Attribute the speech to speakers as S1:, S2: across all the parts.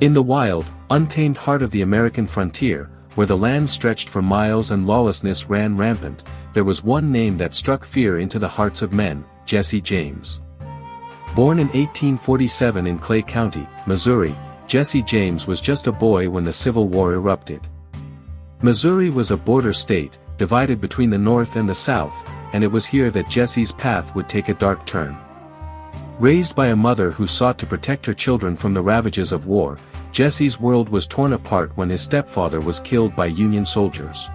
S1: In the wild, untamed heart of the American frontier, where the land stretched for miles and lawlessness ran rampant, there was one name that struck fear into the hearts of men: Jesse James. Born in 1847 in Clay County, Missouri, Jesse James was just a boy when the Civil War erupted. Missouri was a border state, divided between the North and the South, and it was here that Jesse's path would take a dark turn. Raised by a mother who sought to protect her children from the ravages of war, Jesse's world was torn apart when his stepfather was killed by Union soldiers.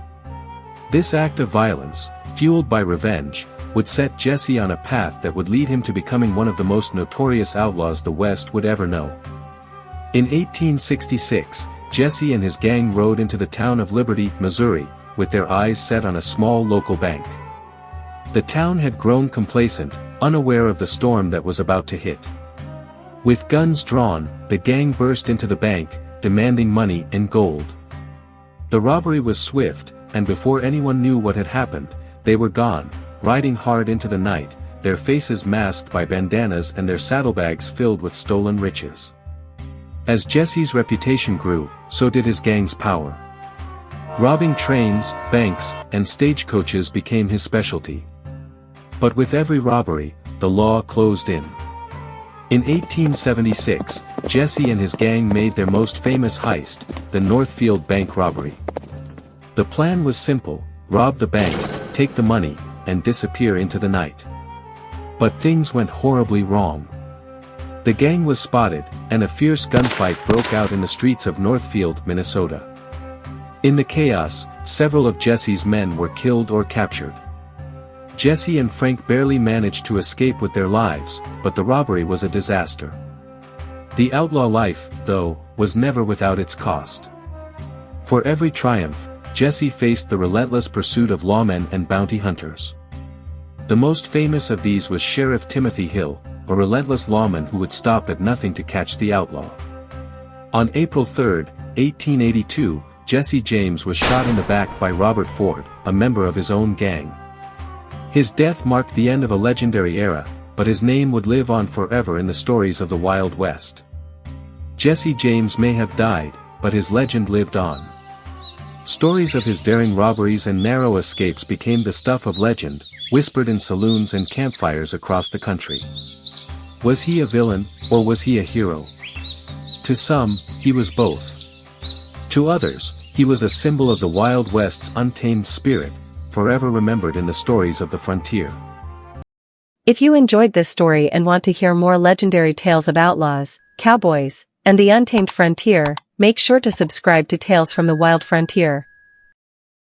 S1: This act of violence, fueled by revenge, would set Jesse on a path that would lead him to becoming one of the most notorious outlaws the West would ever know. In 1866, Jesse and his gang rode into the town of Liberty, Missouri, with their eyes set on a small local bank. The town had grown complacent, unaware of the storm that was about to hit. With guns drawn, the gang burst into the bank, demanding money and gold. The robbery was swift, and before anyone knew what had happened, they were gone, riding hard into the night, their faces masked by bandanas and their saddlebags filled with stolen riches. As Jesse's reputation grew, so did his gang's power. Robbing trains, banks, and stagecoaches became his specialty. But with every robbery, the law closed in. In 1876, Jesse and his gang made their most famous heist, the Northfield Bank robbery. The plan was simple: rob the bank, take the money, and disappear into the night. But things went horribly wrong. The gang was spotted, and a fierce gunfight broke out in the streets of Northfield, Minnesota. In the chaos, several of Jesse's men were killed or captured. Jesse and Frank barely managed to escape with their lives, but the robbery was a disaster. The outlaw life, though, was never without its cost. For every triumph, Jesse faced the relentless pursuit of lawmen and bounty hunters. The most famous of these was Sheriff Timothy Hill, a relentless lawman who would stop at nothing to catch the outlaw. On April 3, 1882, Jesse James was shot in the back by Robert Ford, a member of his own gang. His death marked the end of a legendary era, but his name would live on forever in the stories of the Wild West. Jesse James may have died, but his legend lived on. Stories of his daring robberies and narrow escapes became the stuff of legend, whispered in saloons and campfires across the country. Was he a villain, or was he a hero? To some, he was both. To others, he was a symbol of the Wild West's untamed spirit, forever remembered in the stories of the frontier.
S2: If you enjoyed this story and want to hear more legendary tales of outlaws, cowboys, and the untamed frontier, make sure to subscribe to Tales from the Wild Frontier.